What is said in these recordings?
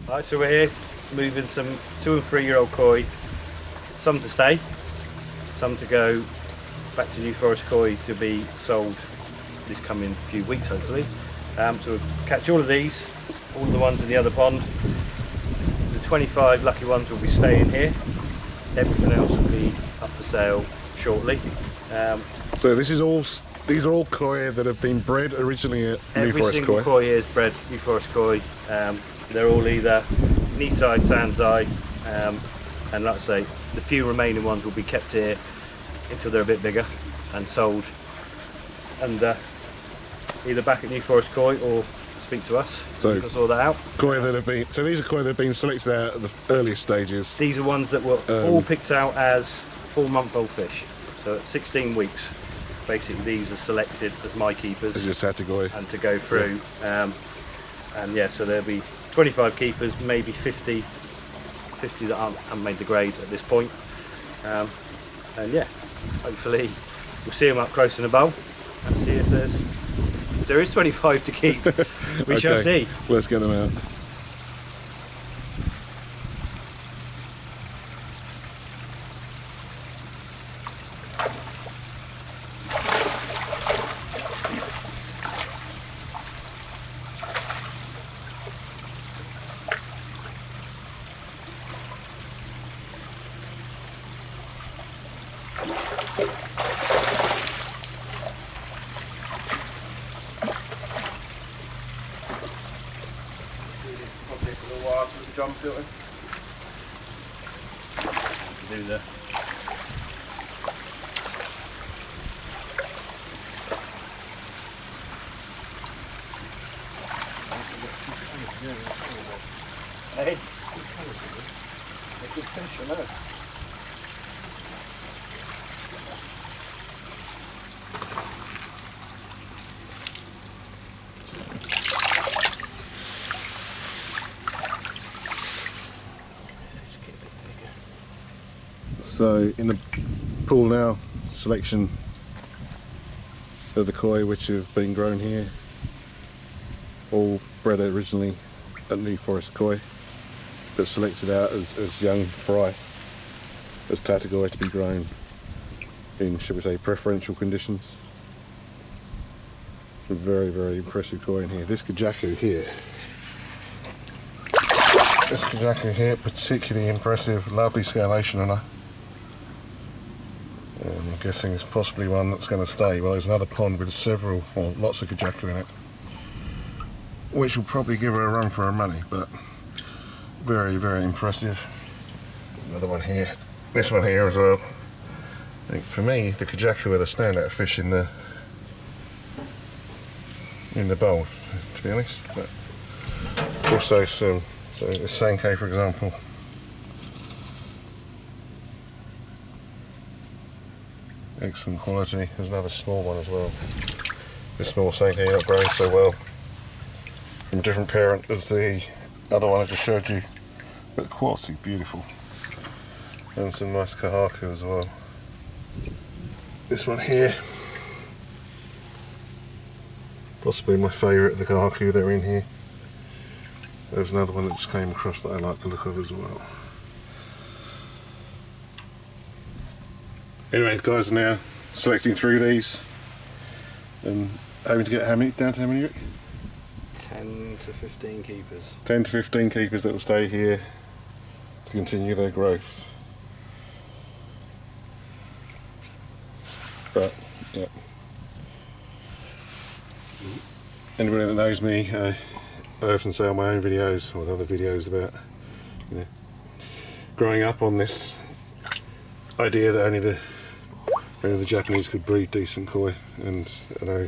Right, so we're here moving some 2 and 3 year old koi, some to stay, some to go back to New Forest koi to be sold this coming few weeks hopefully. So we'll catch all of these, all of the ones in the other pond. The 25 lucky ones will be staying here, everything else will be up for sale shortly. So these are all koi that have been bred originally at New Forest koi? Every single koi here is bred New Forest koi. They're all either nisai, sansai, and like I say, the few remaining ones will be kept here until they're a bit bigger and sold, and either back at New Forest koi or speak to us. So to sort that out. Koi that have been, so these are koi that have been selected out at the earliest stages. These are ones that were all picked out as 4-month-old fish. So at 16 weeks, basically these are selected as my keepers. As your Chagoi. And to go through. Yeah. And yeah, so there'll be 25 keepers, maybe 50 that haven't made the grade at this point. And yeah, hopefully we'll see them up close in the bowl and see if there is 25 to keep. We shall see. Let's get them out. Drum filter. Do the hey, good fish, I know. So in the pool now, selection of the koi which have been grown here, all bred originally at New Forest koi, but selected out as young fry, as Chagoi to be grown in, should we say, preferential conditions. Some very, very impressive koi in here. This Kujaku here, particularly impressive, lovely scalation on her. I'm guessing it's possibly one that's going to stay. Well, there's another pond with several, or lots of Kujaku in it, which will probably give her a run for her money, but very, very impressive. Another one here, this one here as well. I think for me, the Kujaku are the standout fish in the bowl, to be honest. But also some, so the Sanke, for example. Excellent quality. There's another small one as well. This small Sanke not growing so well. From a different parent as the other one I just showed you. But the quality, beautiful. And some nice Kohaku as well. This one here, possibly my favourite of the Kohaku that are in here. There's another one that just came across that I like the look of as well. Anyway, guys are now selecting through these and hoping to get down to how many, Rick? 10 to 15 keepers. 10 to 15 keepers that will stay here to continue their growth. But, yeah. Anybody that knows me, I often say on my own videos, or other videos about, growing up on this idea that only the Japanese could breed decent koi, and I know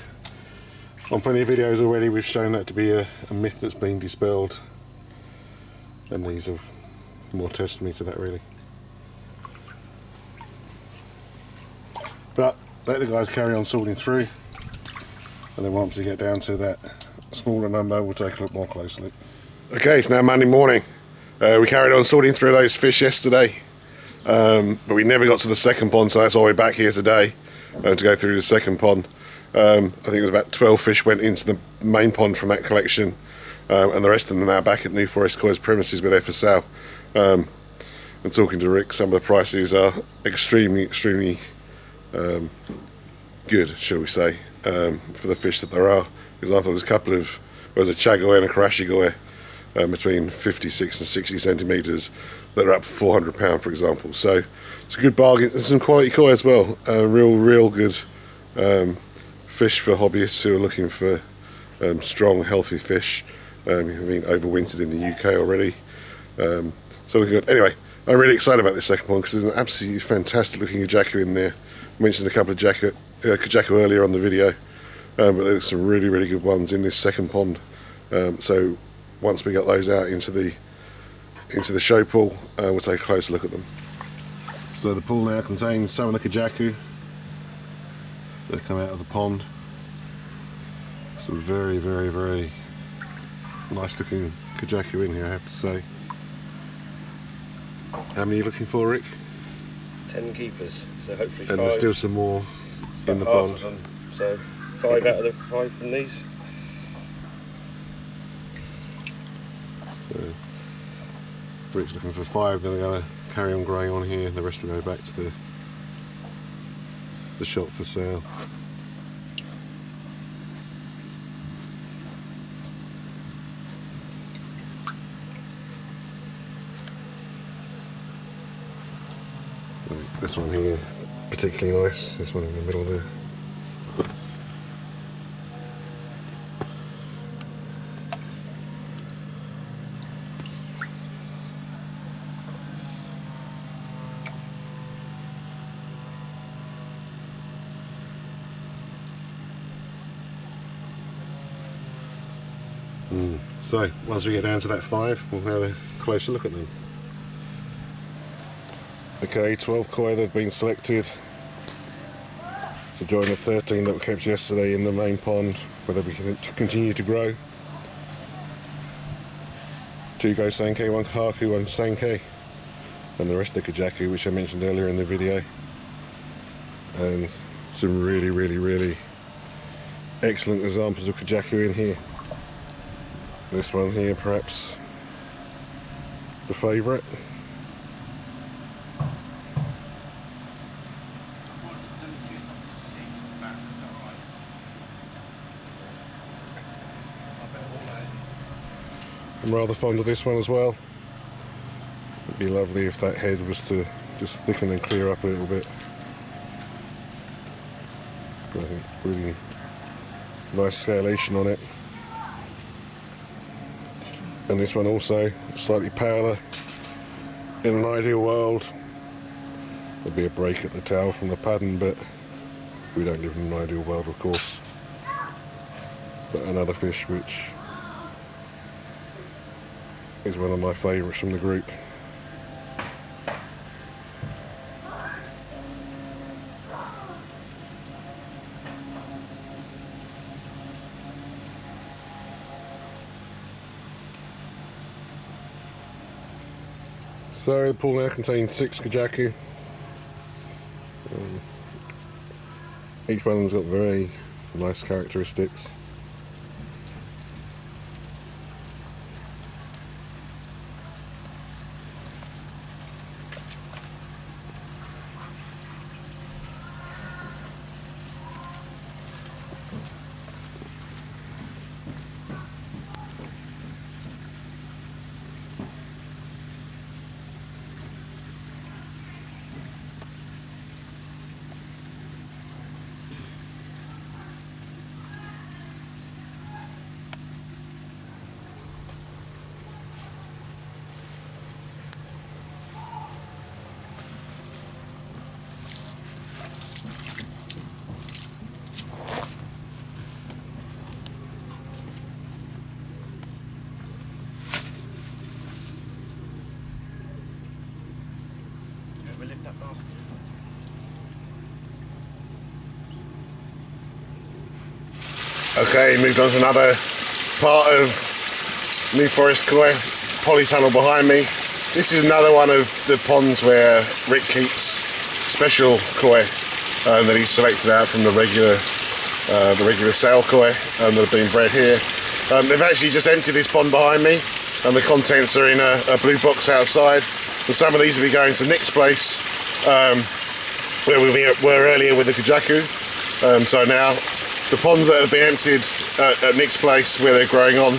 on plenty of videos already we've shown that to be a myth that's been dispelled, and these are more testimony to that really. But let the guys carry on sorting through, and then once we get down to that smaller number we'll take a look more closely. Okay, it's now Monday morning. We carried on sorting through those fish yesterday. But we never got to the second pond, so that's why we're back here today to go through the second pond. I think it was about 12 fish went into the main pond from that collection, and the rest of them are now back at New Forest Koi's premises where they're for sale. And talking to Rick, some of the prices are extremely good, shall we say, for the fish that there are. For example, there's a couple of, there's a Chagoi and a Karashigoi between 56 and 60 centimetres that are up for £400, for example. So it's a good bargain. There's some quality koi as well. Real good fish for hobbyists who are looking for strong, healthy fish. Having overwintered in the UK already. So looking good. Anyway, I'm really excited about this second pond because there's an absolutely fantastic looking Kujaku in there. I mentioned a couple of Kujaku earlier on the video, but there's some really good ones in this second pond. So once we get those out into the show pool, we'll take a closer look at them. So the pool now contains some of the Kujaku that come out of the pond. Some very nice looking Kujaku in here, I have to say. How many are you looking for, Rick? 10 keepers, so hopefully 5. And there's still some more in the pond. Of them, so 5 out of the 5 from these. So Rick's looking for 5, then they're going to carry on growing on here, and the rest will go back to the shop for sale. This one here, particularly nice, this one in the middle there. So, once we get down to that 5, we'll have a closer look at them. Okay, 12 koi that have been selected to join the 13 that were kept yesterday in the main pond, where they can continue to grow. 2 go Sanke, 1 Kohaku, 1 Sanke, and the rest of the Kujaku, which I mentioned earlier in the video. And some really excellent examples of Kujaku in here. This one here, perhaps the favourite. I'm rather fond of this one as well. It'd be lovely if that head was to just thicken and clear up a little bit. I think really nice scalation on it. And this one also slightly paler. In an ideal world there'd be a break at the tail from the pattern, but we don't live in an ideal world, of course. But another fish which is one of my favourites from the group. So the pool now contains 6 Kujaku. Each one of them's got very nice characteristics. Okay, moved on to another part of New Forest Koi, polytunnel behind me. This is another one of the ponds where Rick keeps special koi that he's selected out from the regular sale koi that have been bred here. They've actually just emptied this pond behind me, and the contents are in a blue box outside. And some of these will be going to Nick's place, where we were earlier with the Kujaku. So now the ponds that have been emptied at Nick's place, where they're growing on,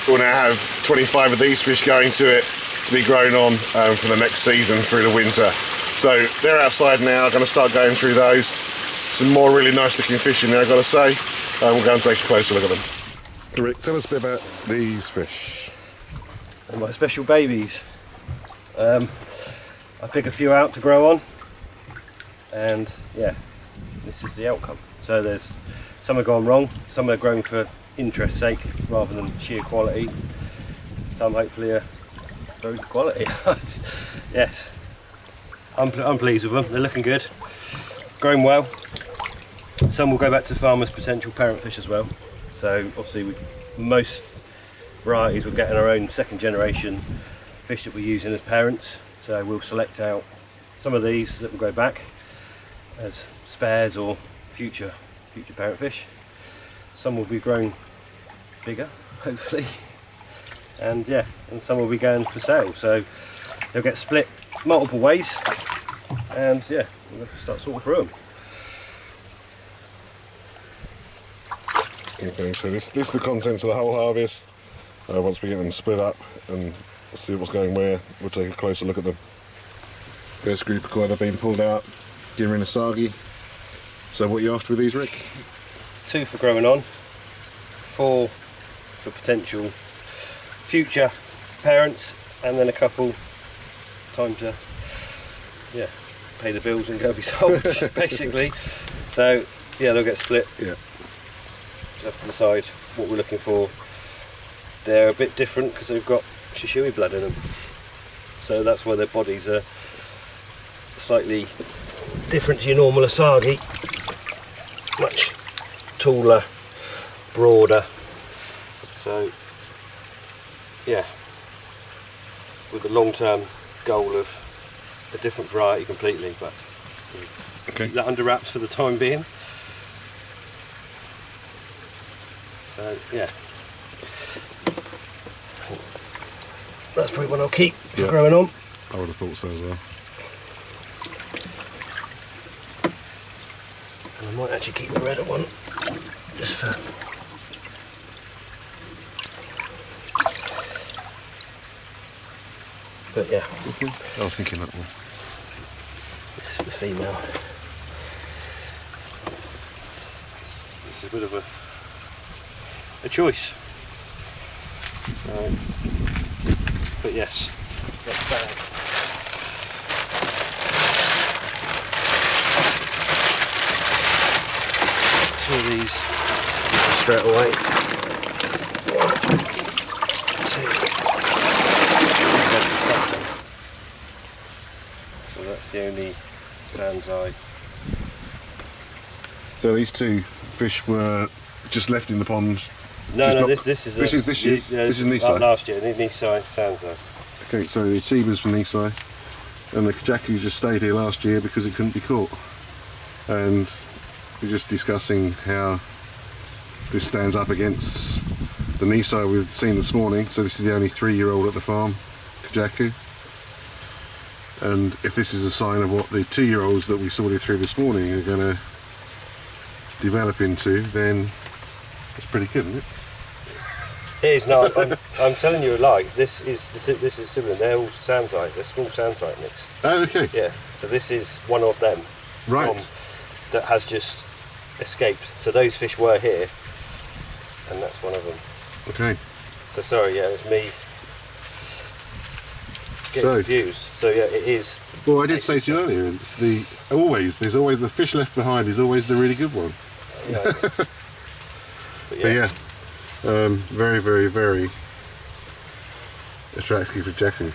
we'll now have 25 of these fish going to it to be grown on for the next season through the winter. So they're outside now. I'm going to start going through those. Some more really nice looking fish in there, I've got to say. We'll go and take a closer look at them. Rick, tell us a bit about these fish. And my special babies. I pick a few out to grow on, and yeah, this is the outcome. So there's some have gone wrong, some are grown for interest sake rather than sheer quality. Some hopefully are very good quality. Yes, I'm pleased with them. They're looking good, growing well. Some will go back to the farmer's potential parent fish as well. So obviously most varieties we're getting our own second generation fish that we're using as parents. So we'll select out some of these that will go back as spares or future parent fish. Some will be grown bigger, hopefully, and yeah, and some will be going for sale. So they'll get split multiple ways, and yeah, we'll start sorting through them. Okay, so this is the contents of the whole harvest. Once we get them split up and see what's going where, we'll take a closer look at them. First group of koi that have been pulled out, Ginrin Asagi. So what are you after with these, Rick? 2 for growing on, 4 for potential future parents, and then a couple time to pay the bills and go be sold basically. So yeah, they'll get split. Yeah. Just have to decide what we're looking for. They're a bit different because they've got Shishui blood in them, so that's why their bodies are slightly different to your normal Asagi. Much taller, broader. So yeah, with the long-term goal of a different variety completely, but keep that under wraps for the time being. So yeah, that's probably one I'll keep for growing on. I would have thought so as well. And I might actually keep the redder one, just for... But yeah. I was thinking that one. The female. This is a bit of a choice. But yes, that's bag. Two of these straight away. 1, 2. So that's the only sansai. So these 2 fish were just left in the pond. No, this is this year's. This is nisai. Last year, nisai, sansai. Okay, so the Ochiba's from nisai, and the Kujaku just stayed here last year because it couldn't be caught. And we're just discussing how this stands up against the nisai we've seen this morning. So this is the only 3-year-old at the farm, Kujaku. And if this is a sign of what the 2-year-olds that we sorted through this morning are going to develop into, then it's pretty good, isn't it? It is. No, I'm telling you a lie. This is similar. They're all sansai. They're small sansai nicks. Oh, okay. Yeah. So this is one of them. Right. That has just escaped. So those fish were here, and that's one of them. Okay. So sorry. Yeah, it's me getting confused. So yeah, it is. Well, I did say to you earlier, it's there's always the fish left behind is always the really good one. Yeah. But yeah, very, very, very attractive for Kujaku.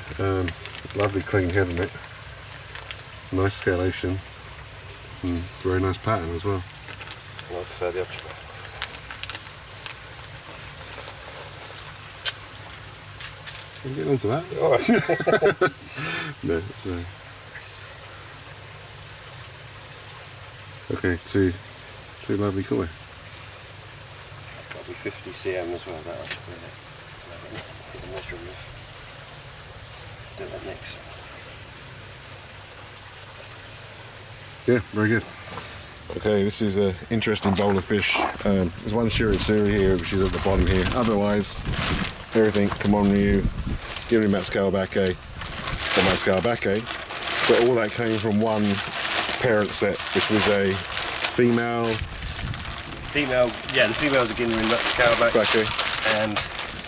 Lovely clean head on it. Nice scalation. And very nice pattern as well. I prefer the Ochiba. Can we get onto that? Alright. No, it's okay, two lovely koi. Let's go. That'll be 50 cm as well. That I should really get a measure with. Do that next. Yeah, very good. Okay, this is an interesting bowl of fish. There's one shiritsuri here, which is at the bottom here. Otherwise, everything Kumonryu, Ginrin Matsukawabake, or Matsukawabake, but all that came from one parent set, which was a female. Female, yeah, the female's a Ginrin Matsukawabake and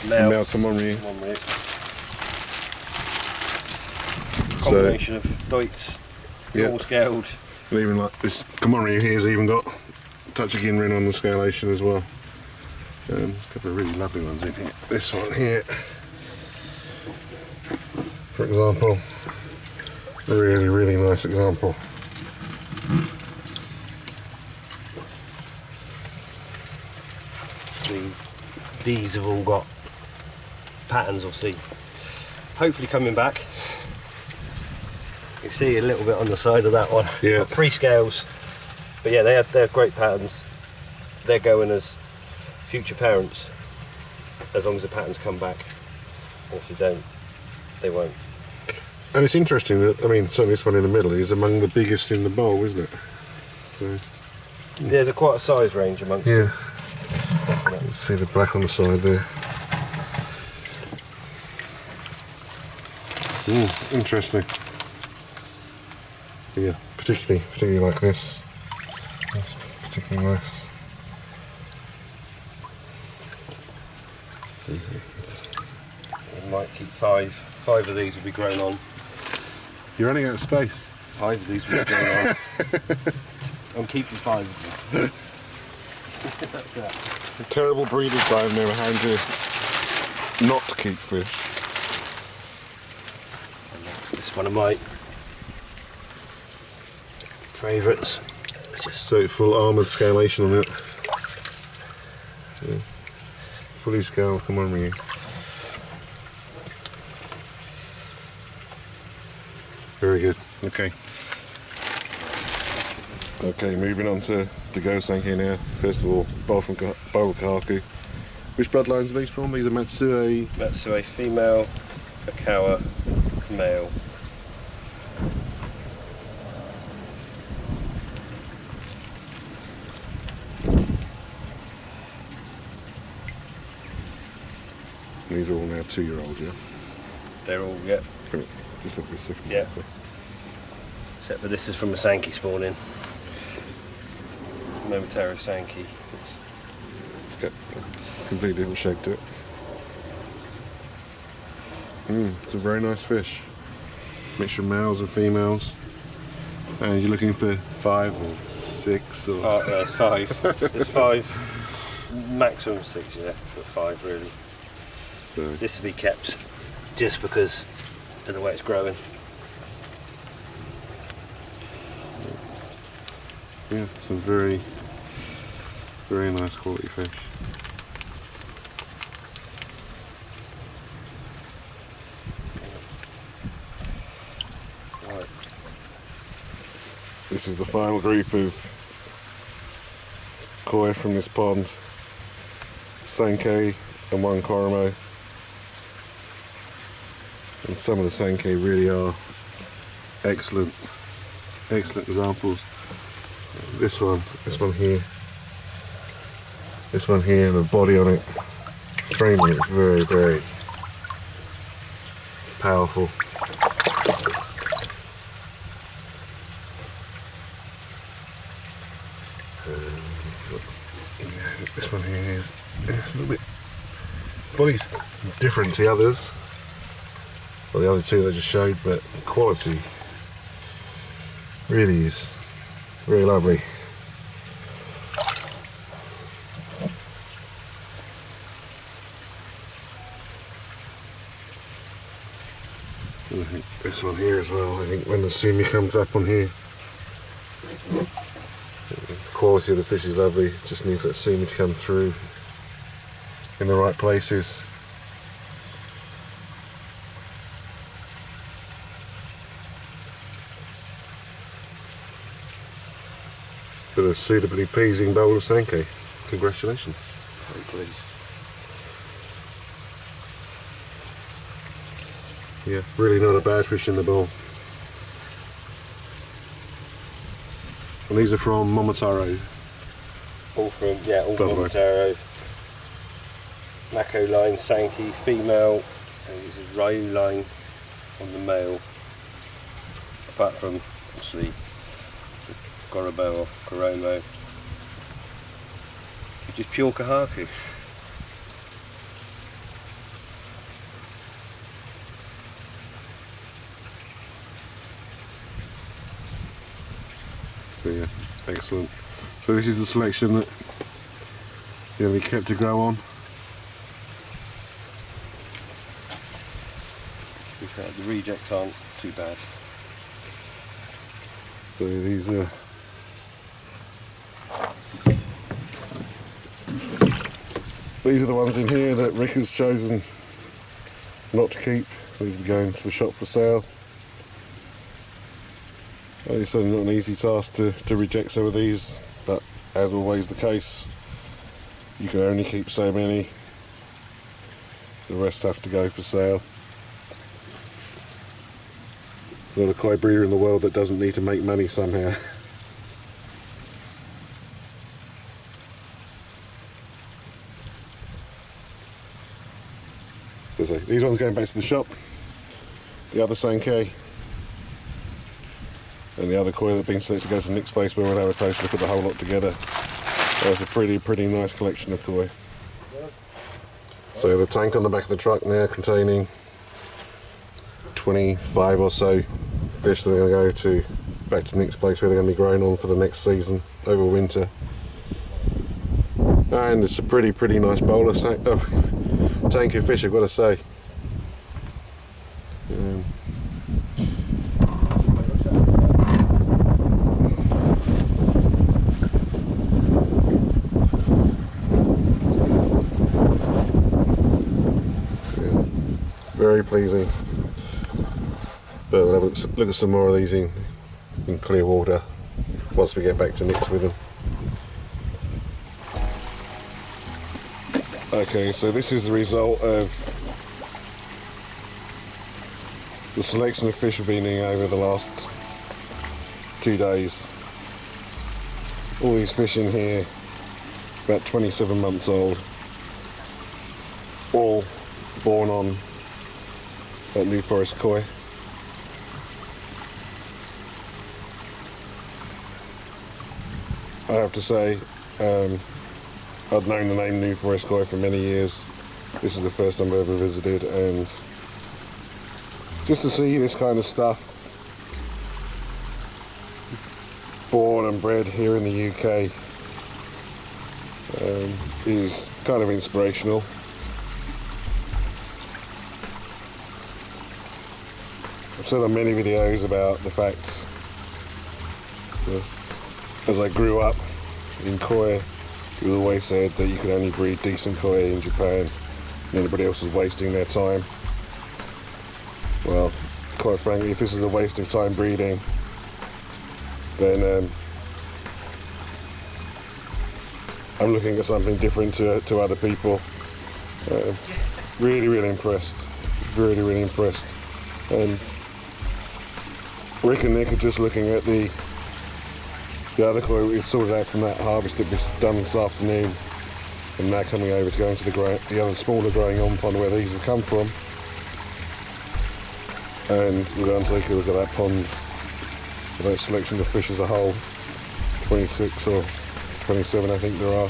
male Kumonryu. Combination of Deutz, normal scaled. And even like this Kumonryu here has even got a touch of Ginrin on the scalation as well. There's a couple of really lovely ones in here. This one here, for example, a really, really nice example. These have all got patterns, obviously. Hopefully coming back. You see a little bit on the side of that one. Yeah. Got 3 scales, but yeah, they have great patterns. They're going as future parents, as long as the patterns come back. If you don't, they won't. And it's interesting that, I mean, certainly this one in the middle is among the biggest in the bowl, isn't it? So, there's quite a size range amongst them. Definitely. See the black on the side there. Interesting. Yeah, particularly like this. That's particularly nice. We might keep 5. 5 of these will be grown on. You're running out of space. 5 of these will be grown on. I'm keeping 5 of them. That's that. A terrible breeders that I've never had to not keep fish. It's one of my favourites. It's just So full armoured scalation on it. Yeah. Fully scaled, come on Ryu. Very good, okay. Okay, moving on to go Sanke now. First of all, bowl from Kohaku. Which bloodlines are these from? These are Matsue? Matsue female, Akawa male. These are all now 2-year-old, yeah? They're all, yeah. Cool. Just like this second Yeah. one. Except for this is from a Sanke spawning. Momotaro Sanke. Yeah, completely different shape to it. It's a very nice fish. Mixture of males and females. And you're looking for 5 or 6 or... There's 5. There's 5. Maximum 6, yeah, but 5 really. So, This will be kept just because of the way it's growing. yeah, some very, very nice quality fish. Right. This is the final group of koi from this pond. Sanke and 1 Koromo. And some of the Sanke really are excellent examples. This one here, the body on it, framing it's very, very powerful. This one here is it's a little bit, body's different to the others, or the other 2 that I just showed, but quality really is very lovely. And I think this one here as well, I think when the sumi comes up on here, the quality of the fish is lovely, just needs that sumi to come through in the right places. With a suitably pleasing bowl of Sanke. Congratulations. Very pleased. Yeah, really not a bad fish in the bowl. And these are from Momotaro. All from, yeah, all Double Momotaro. Mako line, Sanke, female, and this is Ryu line on the male. Apart from, obviously, Gorobo or Koromo, which is pure Kohaku. So yeah, excellent. So this is the selection that you're going to be kept to grow on. The rejects aren't too bad. So these are the ones in here that Rick has chosen not to keep. These will be going to the shop for sale. It's certainly not an easy task to reject some of these, but as always the case, you can only keep so many. The rest have to go for sale. Not a koi breeder in the world that doesn't need to make money somehow. So these ones going back to the shop. The other Sanke and the other koi that have been selected to go to the next place where we'll have a close look at the whole lot together. That's a pretty nice collection of koi. So the tank on the back of the truck now containing 25 or so fish that are going to go back to the next place where they're going to be growing on for the next season over winter. And it's a pretty nice bowl of tank of fish, I've got to say. Very pleasing. But we'll have a look at some more of these in clear water once we get back to Nick's with them. Okay, so this is the result of the selection of fish we've been eating over the last 2 days. All these fish in here, about 27 months old, all born on that New Forest koi. I have to say, I'd known the name New Forest koi for many years. This is the first time I've ever visited, and just to see this kind of stuff born and bred here in the UK is kind of inspirational. I've said on many videos about the fact that as I grew up in koi, it was always said that you could only breed decent koi in Japan and anybody else was wasting their time. Well, quite frankly, if this is a waste of time breeding, then I'm looking at something different to other people. Really impressed. Really impressed. And Rick and Nick are just looking at the other koi we sorted out from that harvest that was done this afternoon, and now coming over to go into the other smaller growing on pond where these have come from. And we're going to take a look at that pond, that selection of fish as a whole. 26 or 27 I think there are.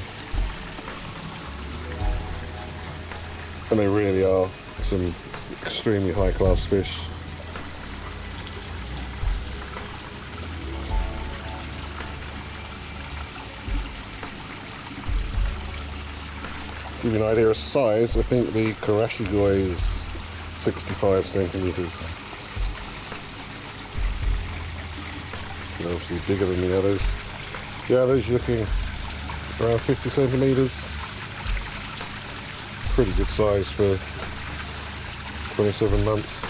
And they really are some extremely high class fish. To give you an idea of size, I think the Karashigoi is 65 centimetres. Obviously bigger than the others. The others you're looking around 50 centimetres. Pretty good size for 27 months.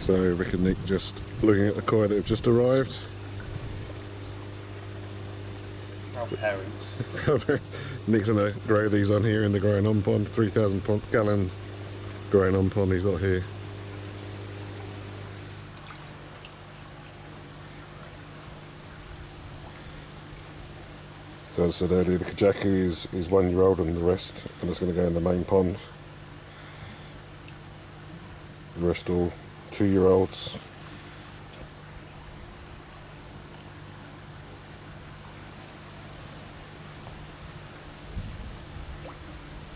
So Rick and Nick just looking at the koi that have just arrived. Our parents. Nick's gonna grow these on here in the growing on pond, 3,000 gallon growing on pond he's got here. So as I said earlier, the Kujaku is 1 year old and the rest, and it's going to go in the main pond. The rest all 2 year olds.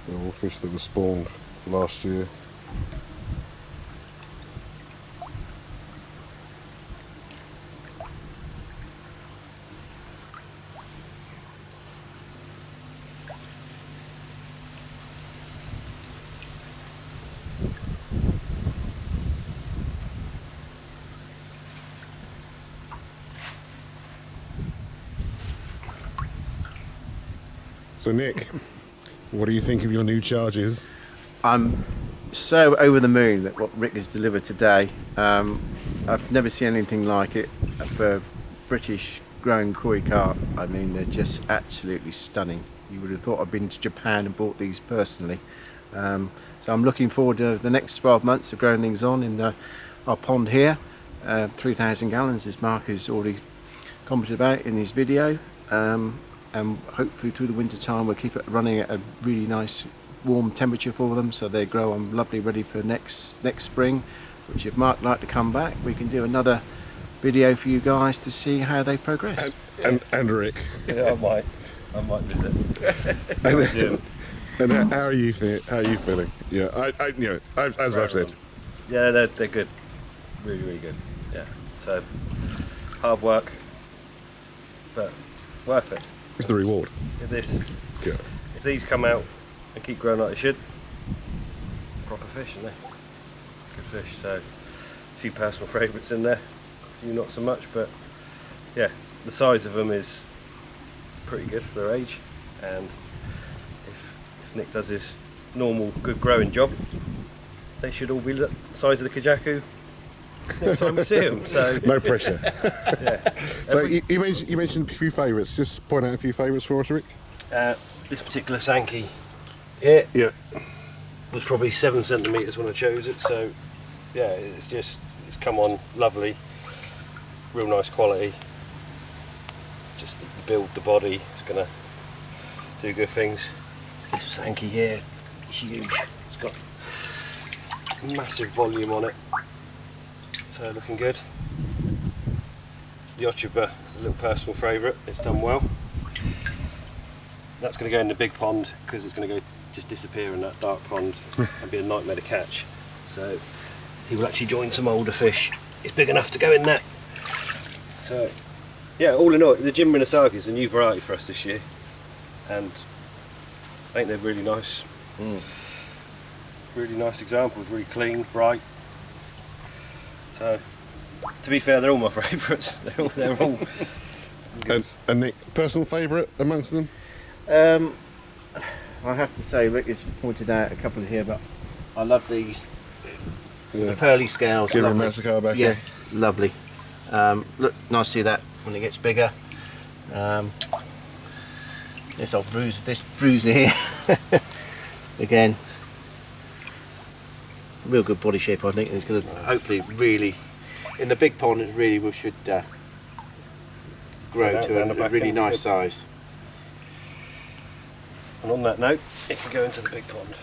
They're all fish that were spawned last year. So Nick, what do you think of your new charges? I'm so over the moon that what Rick has delivered today. I've never seen anything like it for British grown koi carp. I mean, they're just absolutely stunning. You would have thought I'd been to Japan and bought these personally. So I'm looking forward to the next 12 months of growing things on in our pond here. 3,000 gallons, as Mark has already commented about in his video. And hopefully through the winter time we'll keep it running at a really nice warm temperature for them, so they grow on lovely, ready for next spring, which if Mark like to come back we can do another video for you guys to see how they've progressed. And Rick. Yeah, I might visit. And how are you feeling? Yeah, as I've said. Yeah, they're good. Really, really good. Yeah. So hard work, but worth it. It's the reward. If these come out and keep growing like they should, proper fish, aren't they? Good fish. So a few personal favourites in there, a few not so much, but yeah, the size of them is pretty good for their age, and if Nick does his normal good growing job, they should all be the size of the Kujaku next time we see them. So no pressure. yeah. So you mentioned a few favourites. Just point out a few favourites for us, Rick. This particular Sanke here Yeah. was probably 7 centimetres when I chose it, so yeah, it's come on lovely, real nice quality. Just the build, the body, it's gonna do good things. This Sanke here, it's huge. It's got massive volume on it, so looking good. The Ochiba is a little personal favourite. It's done well. That's going to go in the big pond because it's going to go just disappear in that dark pond and be a nightmare to catch. So he will actually join some older fish. It's big enough to go in that. So yeah, all in all, the Ginrin Asagi is a new variety for us this year, and I think they're really nice. Really nice examples, really clean, bright. So to be fair, they're all my favourites. They're all good. And Nick, personal favourite amongst them? I have to say, Rick has pointed out a couple here, but I love these. The pearly scales. Ginrin Matsukawabake. Yeah, lovely. Look, nice to see that when it gets bigger. This bruiser here, again, real good body shape. I think, and it's going to hopefully really, in the big pond, it really should grow to a really nice size. And on that note, if we go into the big pond.